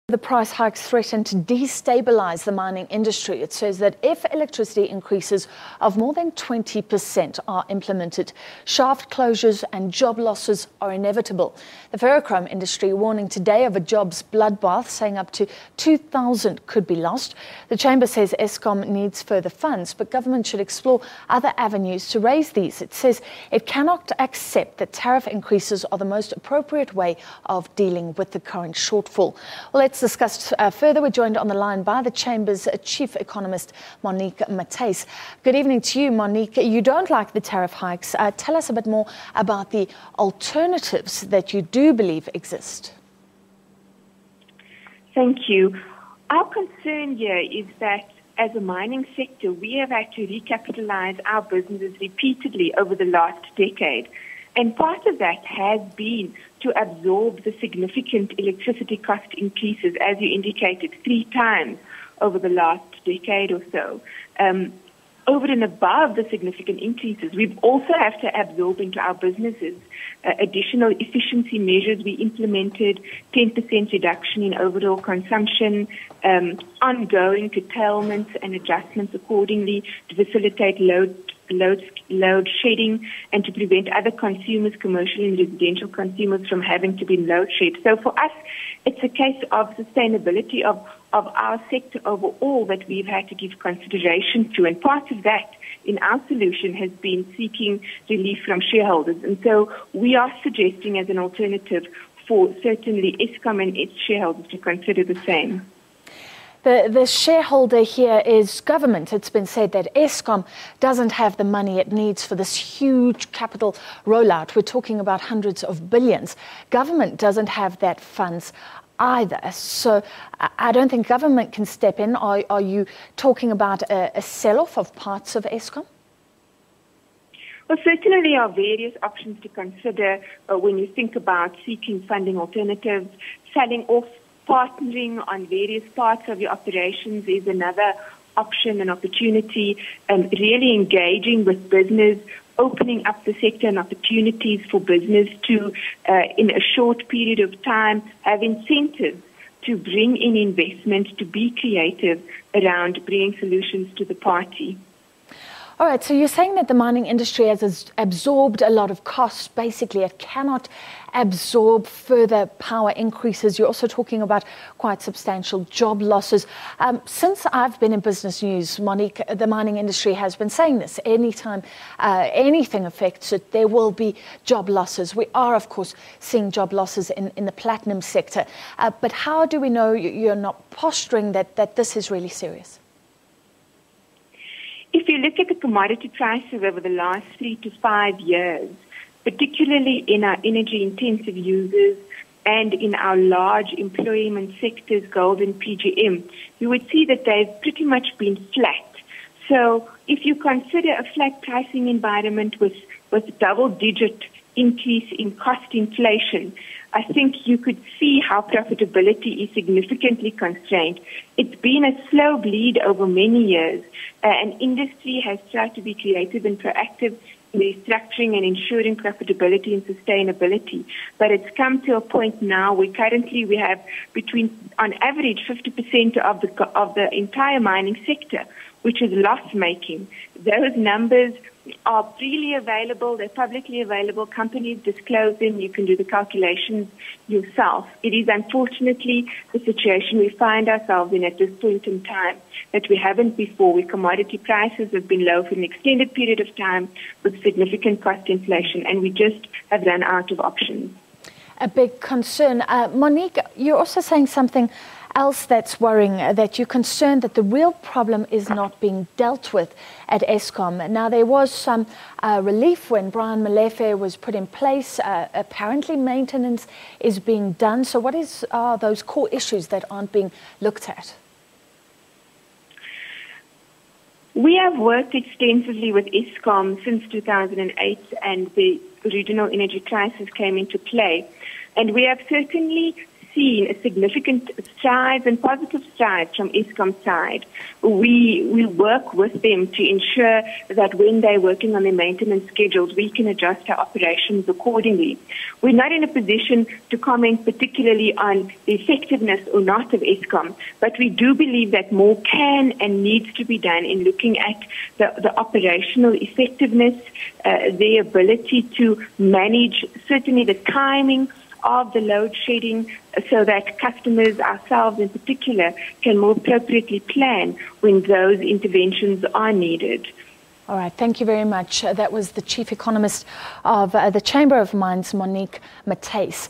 The price hikes threaten to destabilise the mining industry. It says that if electricity increases of more than 20% are implemented, shaft closures and job losses are inevitable. The ferrochrome industry warning today of a jobs bloodbath, saying up to 2,000 could be lost. The chamber says Eskom needs further funds, but government should explore other avenues to raise these. It says it cannot accept that tariff increases are the most appropriate way of dealing with the current shortfall. Well, let's discuss further. We're joined on the line by the Chamber's chief economist, Monique Mathys. Good evening to you, Monique. You don't like the tariff hikes. Tell us a bit more about the alternatives that you do believe exist. Thank you. Our concern here is that as a mining sector, we have had to recapitalize our businesses repeatedly over the last decade. And part of that has been to absorb the significant electricity cost increases, as you indicated, 3 times over the last decade or so. Over and above the significant increases, we've also have to absorb into our businesses additional efficiency measures. We implemented 10% reduction in overall consumption, ongoing curtailments and adjustments accordingly to facilitate load shedding and to prevent other consumers, commercial and residential consumers, from having to be load shed. So for us, it's a case of sustainability of our sector overall that we've had to give consideration to. And part of that in our solution has been seeking relief from shareholders. And so we are suggesting as an alternative for certainly Eskom and its shareholders to consider the same. The shareholder here is government. It's been said that Eskom doesn't have the money it needs for this huge capital rollout. We're talking about hundreds of billions. Government doesn't have that funds either. So I don't think government can step in. Are you talking about a sell-off of parts of Eskom? Well, certainly there are various options to consider when you think about seeking funding alternatives. Selling off, partnering on various parts of your operations is another option and opportunity. Really engaging with business, opening up the sector and opportunities for business to, in a short period of time, have incentives to bring in investment, to be creative around bringing solutions to the party. All right, so you're saying that the mining industry has absorbed a lot of costs. Basically, it cannot absorb further power increases. You're also talking about quite substantial job losses. Since I've been in business news, Monique, the mining industry has been saying this. Anytime anything affects it, there will be job losses. We are, of course, seeing job losses in the platinum sector. But how do we know you're not posturing that this is really serious? If you look at the commodity prices over the last 3 to 5 years, particularly in our energy-intensive users and in our large employment sectors, gold and PGM, you would see that they've pretty much been flat. So if you consider a flat pricing environment with double-digit increase in cost inflation, I think you could see how profitability is significantly constrained. It's been a slow bleed over many years, and industry has tried to be creative and proactive in restructuring and ensuring profitability and sustainability. But it's come to a point now where currently we have on average, 50% of the entire mining sector, which is loss-making. Those numbers are freely available, they're publicly available, companies disclose them, you can do the calculations yourself. It is unfortunately the situation we find ourselves in at this point in time that we haven't before, where commodity prices have been low for an extended period of time with significant cost inflation, and we just have run out of options. A big concern. Monique, you're also saying something else that's worrying, that you're concerned that the real problem is not being dealt with at Eskom. Now, there was some relief when Brian Molefe was put in place. Apparently, maintenance is being done. So what are those core issues that aren't being looked at? We have worked extensively with Eskom since 2008 and the regional energy crisis came into play. And we have certainly seen a significant strides and positive strides from Eskom's side. We work with them to ensure that when they're working on their maintenance schedules, we can adjust our operations accordingly. We're not in a position to comment particularly on the effectiveness or not of Eskom, but we do believe that more can and needs to be done in looking at the operational effectiveness, the ability to manage certainly the timing of the load shedding so that customers, ourselves in particular, can more appropriately plan when those interventions are needed. All right, thank you very much. That was the Chief Economist of the Chamber of Mines, Monique Mathys.